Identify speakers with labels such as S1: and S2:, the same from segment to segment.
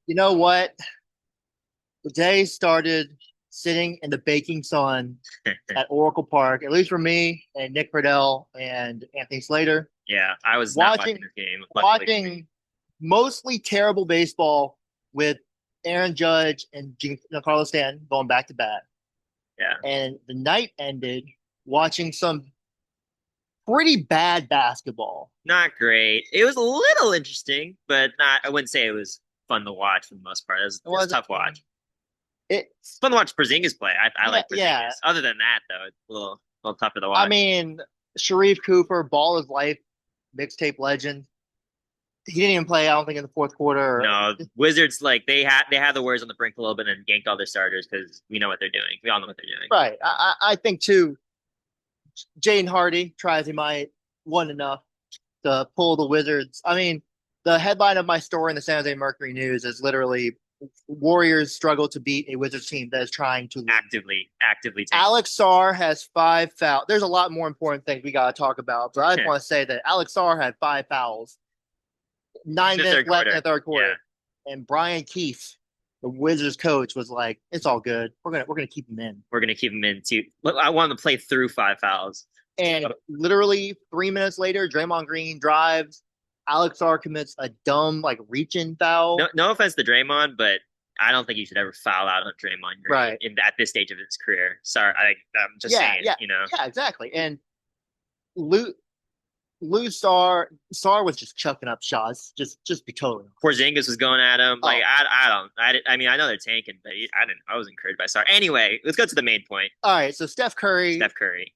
S1: You know what? The day started sitting in the baking sun at Oracle Park, at least for me and Nick Friedel and Anthony Slater,
S2: Yeah, I was not watching
S1: watching
S2: this game, luckily for me.
S1: watching mostly terrible baseball with Aaron Judge and Giancarlo Stanton going back to back.
S2: Yeah,
S1: And the night ended watching some pretty bad basketball.
S2: not great. It was a little interesting, but not. I wouldn't say it was fun to watch for the most part.
S1: It
S2: It's a
S1: wasn't
S2: tough watch.
S1: it's
S2: It's fun to watch Porzingis play. I
S1: yeah,
S2: like
S1: yeah.
S2: Porzingis. Other than that, though, it's a little tougher to
S1: I
S2: watch.
S1: mean, Sharif Cooper, ball is life, mixtape legend. He didn't even play, I don't think, in the fourth quarter.
S2: No, Wizards like they had the words on the brink a little bit and yanked all their starters because we know what they're doing. We all know what they're doing.
S1: Right. I think too, Jaden Hardy tries he might wasn't enough to pull the Wizards. I mean, the headline of my story in the San Jose Mercury News is literally Warriors struggle to beat a Wizards team that is trying to win.
S2: Actively tanking.
S1: Alex Sarr has 5 fouls. There's a lot more important things we got to talk about, but I just want to say that Alex Sarr had 5 fouls,
S2: In
S1: nine
S2: the
S1: minutes
S2: third
S1: left in
S2: quarter.
S1: the third
S2: Yeah,
S1: quarter, and Brian Keefe, the Wizards coach, was like, "It's all good. We're gonna keep him in."
S2: we're gonna keep him in too. Look, I want him to play through 5 fouls.
S1: And literally 3 minutes later, Draymond Green drives. Alex Sarr commits a dumb like reaching
S2: No,
S1: foul.
S2: no offense to Draymond, but I don't think you should ever foul out on Draymond Green
S1: Right.
S2: at this stage of his career. Sorry, I'm just
S1: Yeah.
S2: saying,
S1: Yeah. Yeah. Exactly. And Lou Lou Sarr was just chucking up shots. Just be totally honest.
S2: Porzingis was going at him. Like
S1: Oh,
S2: I mean, I know they're tanking, but I was encouraged by Sarr. Anyway, let's go to the main point.
S1: all right. So Steph Curry,
S2: Steph Curry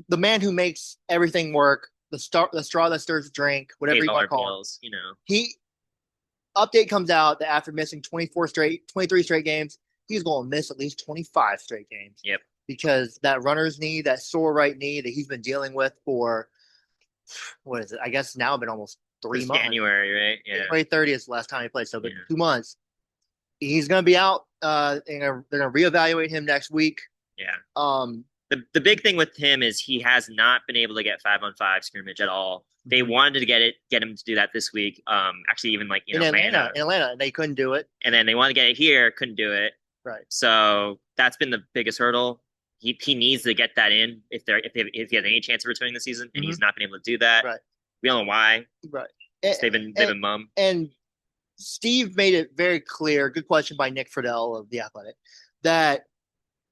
S1: the man who makes everything work, the straw that stirs the drink, whatever
S2: pays
S1: you
S2: all
S1: want
S2: our
S1: to call him.
S2: bills.
S1: He update comes out that after missing 23 straight games, he's going to miss at least 25 straight games
S2: Yep,
S1: because that runner's knee, that sore right knee that he's been dealing with for what is it? I guess now been almost three
S2: since
S1: months.
S2: January, right? Yeah,
S1: January 30th is the last time he played, so but
S2: yeah,
S1: 2 months. He's going to be out. They're going to reevaluate him next week.
S2: yeah.
S1: Um,
S2: The big thing with him is he has not been able to get 5-on-5 scrimmage at all. They wanted to get him to do that this week. Actually, even like
S1: in
S2: Atlanta,
S1: Atlanta, they couldn't do it.
S2: and then they wanted to get it here, couldn't do it.
S1: Right.
S2: So that's been the biggest hurdle. He needs to get that in if he has any chance of returning the season, and
S1: Mm-hmm.
S2: he's not been able to do that.
S1: Right.
S2: We don't know why.
S1: Right.
S2: They've been mum.
S1: And Steve made it very clear. Good question by Nick Friedel of the Athletic that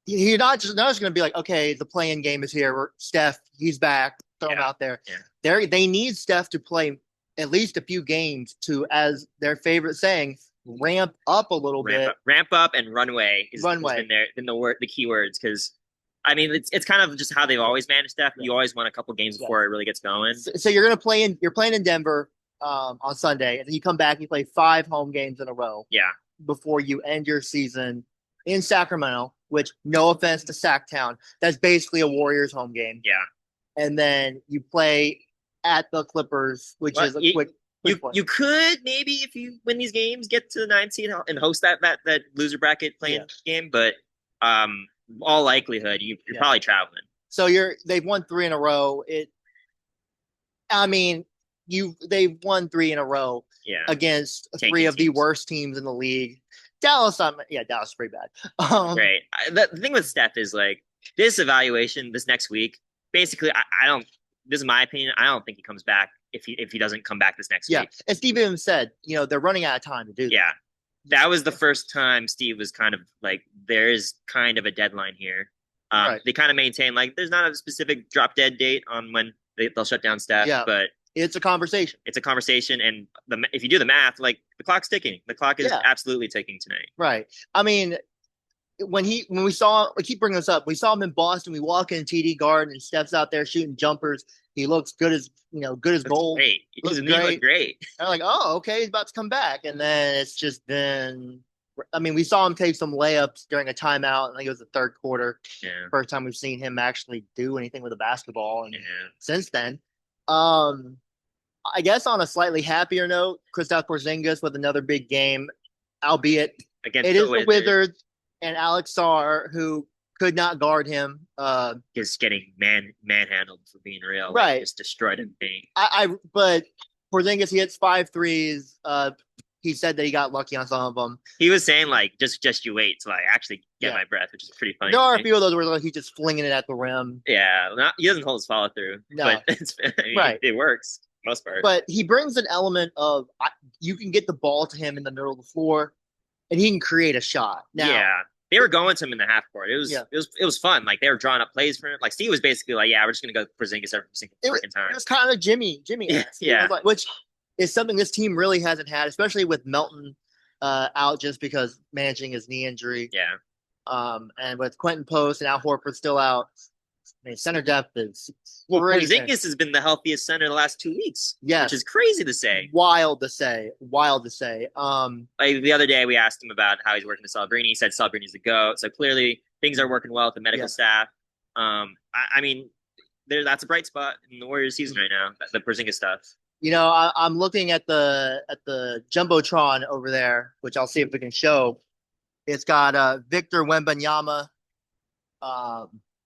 S1: you're not just going to be like, okay, the playing game is here. Steph, he's back. Throw him
S2: Yeah,
S1: out there.
S2: yeah.
S1: They need Steph to play at least a few games to, as their favorite saying, ramp up a little bit.
S2: Ramp up, and runway has
S1: Runway.
S2: been the key words because I mean it's kind of just how they've always managed stuff.
S1: Yeah.
S2: You always want a couple games
S1: Yeah.
S2: before it really gets going.
S1: So you're going to play in. You're playing in Denver on Sunday, and then you come back. And you play 5 home games in a row
S2: Yeah,
S1: before you end your season in Sacramento. Which, no offense to Sacktown, that's basically a Warriors home game.
S2: yeah.
S1: And then you play at the Clippers, which
S2: Well,
S1: is a quick one.
S2: you could maybe if you win these games get to the 9 seed and host that loser bracket playing game, but all likelihood you're probably traveling.
S1: So they've won 3 in a row. I mean, they've won 3 in a row
S2: Yeah,
S1: against
S2: tanking
S1: three of the
S2: teams.
S1: worst teams in the league. Dallas, Dallas is pretty bad.
S2: Great. The thing with Steph is like this evaluation this next week. Basically, I don't. This is my opinion. I don't think he comes back if he doesn't come back this next
S1: Yeah,
S2: week.
S1: and Steve even said, they're running out of time to do that.
S2: Yeah, that was the first time Steve was kind of like, there is kind of a deadline here.
S1: Right.
S2: They kind of maintain like there's not a specific drop dead date on when they'll shut down Steph,
S1: Yeah.
S2: but
S1: It's a conversation.
S2: it's a conversation, and if you do the math, like the clock's ticking. The clock is absolutely ticking tonight.
S1: Right. I mean, when we keep bringing this up, we saw him in Boston. We walk in TD Garden and Steph's out there shooting jumpers. He looks good as gold.
S2: Great.
S1: Looks
S2: He
S1: great.
S2: looked great.
S1: And I'm like, oh, okay, he's about to come back. And then it's just been, I mean, we saw him take some layups during a timeout. I think it was the third quarter.
S2: Yeah.
S1: First time we've seen him actually do anything with a basketball. And
S2: Yeah.
S1: since then, I guess on a slightly happier note, Kristaps Porzingis with another big game, albeit
S2: Against
S1: it
S2: the
S1: is the Wizards and Alex Sarr who could not guard him.
S2: Just getting manhandled for being real.
S1: Right.
S2: Like, just destroyed him being.
S1: But Porzingis, he hits 5 threes. he said that he got lucky on some of them.
S2: He was saying like just you wait till I actually get
S1: Yeah.
S2: my breath, which is pretty funny
S1: There
S2: to
S1: are a
S2: me.
S1: few of those where like he's just flinging it at the rim.
S2: Yeah, he doesn't hold his follow through,
S1: No,
S2: but I mean,
S1: right.
S2: it works for the most part.
S1: But he brings an element of you can get the ball to him in the middle of the floor, and he can create a shot. Now,
S2: Yeah, they were going to him in the half court.
S1: yeah,
S2: It was fun. Like they were drawing up plays for him. Like Steve was basically like, "Yeah, we're just gonna go Porzingis every single freaking time."
S1: it was kind of Jimmy.
S2: Yeah,
S1: It
S2: yeah,
S1: was like, which is something this team really hasn't had, especially with Melton out just because managing his knee injury.
S2: yeah.
S1: And with Quentin Post and Al Horford still out, I mean, center depth is
S2: Well,
S1: pretty
S2: Porzingis has been the healthiest center the last 2 weeks,
S1: yes,
S2: which is crazy to say.
S1: wild to say, wild to say.
S2: Like the other day, we asked him about how he's working with Celebrini. He said Celebrini's the GOAT. So clearly, things are working well with the medical
S1: Yeah.
S2: staff. I mean, that's a bright spot in the Warriors season right now. The Porzingis stuff.
S1: You know, I'm looking at the jumbotron over there, which I'll see if we can show. It's got Victor Wembanyama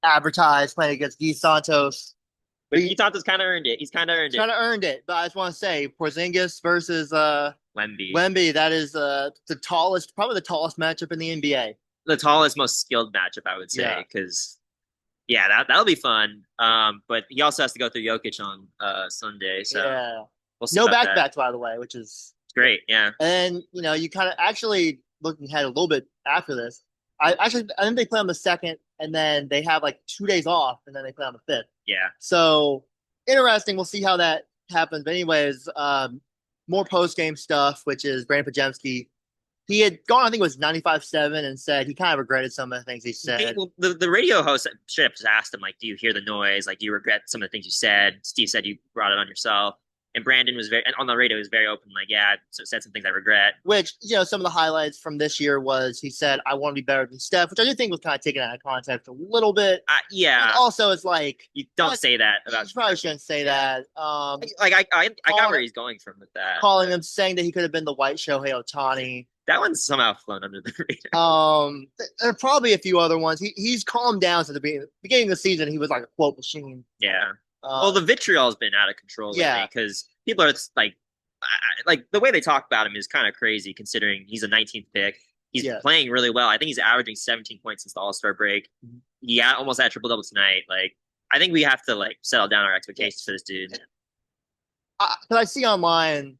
S1: advertised playing against Di Santos.
S2: But Santos kind of earned it. He's kind of earned it.
S1: Kind of earned it, but I just want to say Porzingis versus
S2: Wemby.
S1: Wemby. That is the tallest, probably the tallest matchup in the NBA.
S2: The tallest, most skilled matchup, I would say, because that'll be fun. But he also has to go through Jokic on Sunday, so
S1: yeah,
S2: we'll see.
S1: No
S2: about
S1: back-to-backs, by the way, which is
S2: great. Yeah,
S1: and you know, you kind of actually looking ahead a little bit after this. I think they play on the 2nd, and then they have like 2 days off, and then they play on the 5th.
S2: yeah.
S1: So interesting. We'll see how that happens. But anyways, more post-game stuff, which is Brandin Podziemski. He had gone, I think it was 95-7, and said he kind of regretted some of the things he said.
S2: Well, the radio host straight up just asked him, like, do you hear the noise? Like, do you regret some of the things you said? Steve said you brought it on yourself. And Brandon was on the radio, was very open, like, yeah, so said some things I regret.
S1: Which, you know, some of the highlights from this year was he said, I want to be better than Steph, which I do think was kind of taken out of context a little bit.
S2: Yeah.
S1: And also, it's like,
S2: you don't say that about.
S1: You probably shouldn't say that.
S2: I got where he's going from with that.
S1: Calling him, saying that he could have been the white Shohei Ohtani.
S2: That one's somehow flown under the radar.
S1: There are probably a few other ones. He's calmed down since the beginning of the season. He was like a quote machine.
S2: Yeah. Well, the vitriol's been out of control lately because people are like the way they talk about him is kind of crazy considering he's a 19th pick. He's playing really well. I think he's averaging 17 points since the All-Star break. He almost had triple double tonight. Like, I think we have to like settle down our expectations for this dude.
S1: Because I see online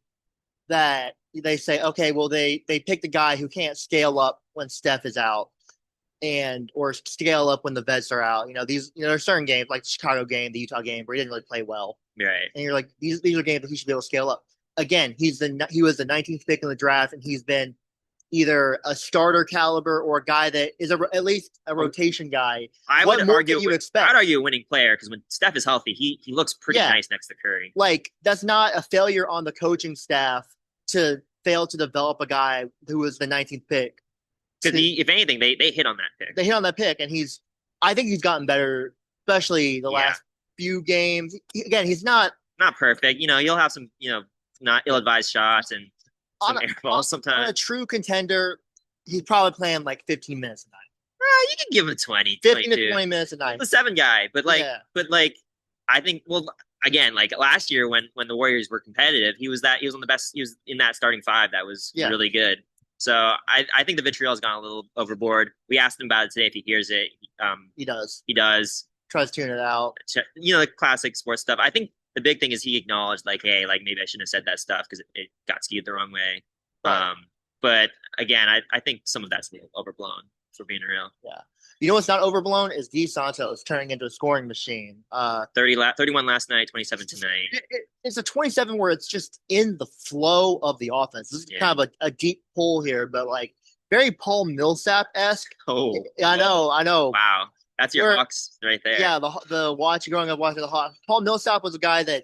S1: that they say, okay, well they picked a guy who can't scale up when Steph is out, or scale up when the vets are out. You know, there are certain games like the Chicago game, the Utah game, where he didn't really play well.
S2: Right.
S1: And you're like, these are games that he should be able to scale up. Again, he was the 19th pick in the draft, and he's been either a starter caliber or a guy that is at least a rotation guy.
S2: I would argue
S1: you expect?
S2: I'd argue a winning player because when Steph is healthy, he looks pretty nice next to Curry.
S1: Like, that's not a failure on the coaching staff to fail to develop a guy who was the 19th pick.
S2: Because if anything, they hit on that pick.
S1: They hit on that pick, and I think he's gotten better, especially the last few games. Again, he's not
S2: perfect. You know, you'll have some, not ill-advised shots and some air balls sometimes.
S1: On a true contender, he's probably playing like 15 minutes a night.
S2: You can give him 20,
S1: 15 to 20 minutes a night.
S2: The 7 guy, but I think, well, again, like last year when the Warriors were competitive, he was on the best. He was in that starting 5 that was really good. So I think the vitriol's gone a little overboard. We asked him about it today if he hears it.
S1: He does.
S2: He does.
S1: Tries to tune it out.
S2: The classic sports stuff. I think the big thing is he acknowledged, like, hey, like maybe I shouldn't have said that stuff because it got skewed the wrong way. Right. But again, I think some of that's a little overblown, for being real.
S1: Yeah. You know what's not overblown is Di Santos turning into a scoring machine.
S2: 31 last night, 27 tonight.
S1: It's a 27 where it's just in the flow of the offense. This is kind of a deep pull here, but like very Paul Millsap-esque.
S2: Oh,
S1: I know.
S2: Wow, that's your Hawks right there.
S1: Yeah, growing up watching the Hawks. Paul Millsap was a guy that,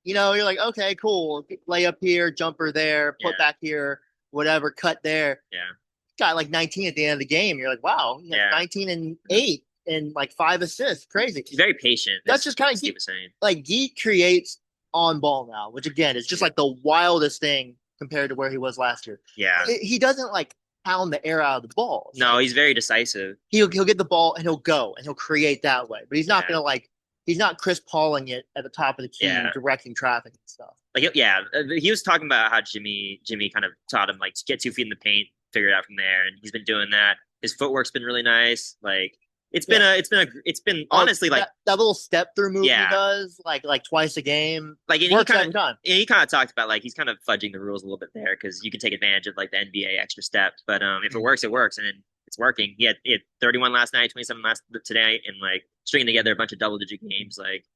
S1: you're like, okay, cool, lay up here, jumper there, put back here, whatever, cut there.
S2: Yeah.
S1: Got like 19 at the end of the game. You're like, wow, 19 and 8 and like 5 assists. Crazy.
S2: He's very patient.
S1: That's just kind of
S2: Steve was saying.
S1: Like, he creates on ball now, which again is just like the wildest thing compared to where he was last year.
S2: Yeah.
S1: He doesn't like pound the air out of the ball.
S2: No, he's very decisive.
S1: He'll get the ball and he'll go and he'll create that way. But he's not gonna he's not Chris Pauling it at the top of the key, directing traffic and stuff.
S2: Like, yeah, he was talking about how Jimmy kind of taught him like to get 2 feet in the paint, figure it out from there, and he's been doing that. His footwork's been really nice. Like, it's been honestly like
S1: that little step through move he
S2: yeah,
S1: does like twice a game.
S2: like and
S1: works every time.
S2: he kind of talked about like he's kind of fudging the rules a little bit there because you can take advantage of like the NBA extra step. But if it works, it works, and it's working. He had 31 last night, 27 last today, and like stringing together a bunch of double digit games. Like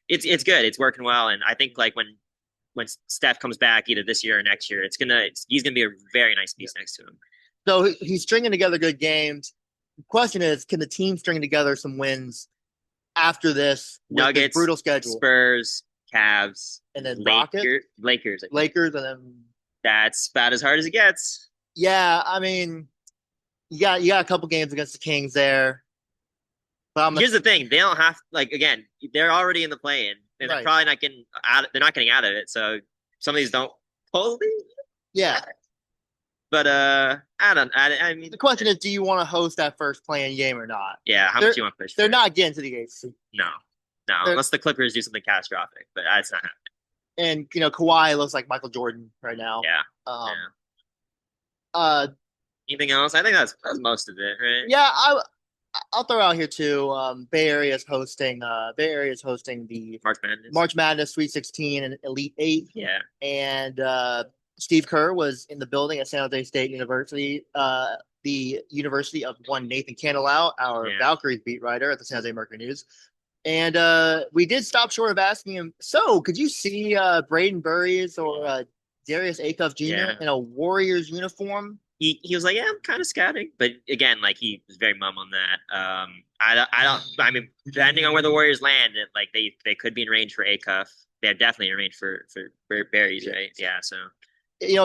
S2: it's good. It's working well, and I think like when Steph comes back either this year or next year, he's gonna be a very nice piece next to him.
S1: So he's stringing together good games. The question is, can the team string together some wins after this with
S2: Nuggets,
S1: this brutal schedule?
S2: Spurs, Cavs,
S1: and then
S2: Lakers,
S1: and then
S2: that's about as hard as it gets.
S1: Yeah, I mean, you got a couple games against the Kings there.
S2: But here's the thing: they don't have like again, they're already in the play-in, and they're probably not getting out. They're not getting out of it. So some of these don't totally.
S1: Yeah.
S2: But I mean,
S1: the question is, do you want to host that first play-in game or not?
S2: Yeah, how much do you want to push?
S1: They're not getting to the 8th seed.
S2: No, unless the Clippers do something catastrophic, but that's not happening.
S1: And Kawhi looks like Michael Jordan right now.
S2: Yeah. Anything else? I think that's most of it, right?
S1: Yeah, I'll throw out here too. Bay Area is hosting the March Madness Sweet 16 and Elite 8.
S2: Yeah.
S1: And Steve Kerr was in the building at San Jose State University, the University of one Nathan Candelau, our Valkyries beat writer at the San Jose Mercury News. And we did stop short of asking him, so could you see Braden Burries or Darius Acuff Jr. in a Warriors uniform?
S2: He was like, yeah, I'm kind of scouting. But again, like he was very mum on that. I mean, depending on where the Warriors land, like they could be in range for Acuff. They're definitely in range for Berries, right? Yeah, so.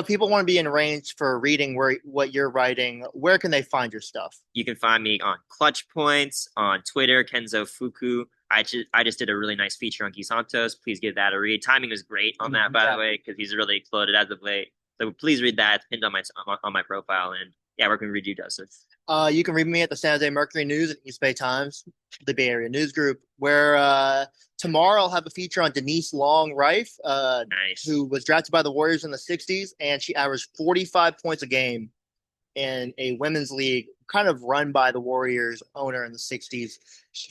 S1: People want to be in range for reading what you're writing. Where can they find your stuff?
S2: You can find me on ClutchPoints, on Twitter, Kenzo Fukuda. I just did a really nice feature on Guy Santos. Please give that a read. Timing was great on that, by the way, because he's really exploded as of late. So please read that. It's pinned on my profile. And yeah, where can we read you, Joseph?
S1: You can read me at the San Jose Mercury News and East Bay Times, the Bay Area News Group, where tomorrow I'll have a feature on Denise Long-Rife, who was drafted by the Warriors in the 60s, and she averaged 45 points a game in a women's league kind of run by the Warriors owner in the 60s.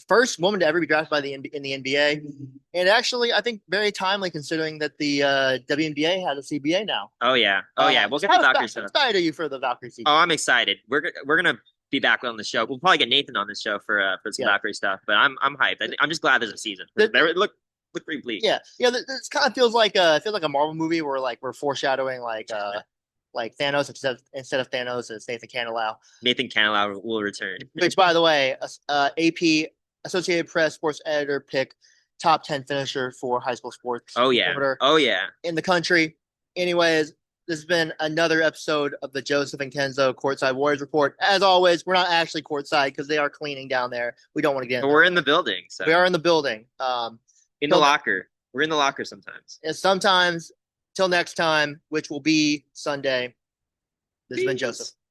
S1: First woman to ever be drafted in the NBA. And actually, I think very timely considering that the WNBA has a CBA now.
S2: Oh, yeah. We'll get the Valkyrie stuff.
S1: I'm excited you for the Valkyrie season.
S2: Oh, I'm excited. We're going to be back on the show. We'll probably get Nathan on this show for some Valkyrie stuff, but I'm hyped. I'm just glad there's a season. They look pretty bleak.
S1: Yeah. This kind of feels like a Marvel movie where like we're foreshadowing like Thanos instead of Thanos, it's Nathan Candelau.
S2: Nathan Candelau will return.
S1: Which, by the way, AP Associated Press sports editor pick top 10 finisher for high school sports.
S2: Oh yeah.
S1: In the country. Anyways, this has been another episode of the Joseph and Kenzo Courtside Warriors Report. As always, we're not actually courtside because they are cleaning down there. We don't want to get in.
S2: But we're in the building. So.
S1: We are in the building.
S2: In the locker. We're in the locker sometimes.
S1: And sometimes. Till next time, which will be Sunday. This has been Joseph.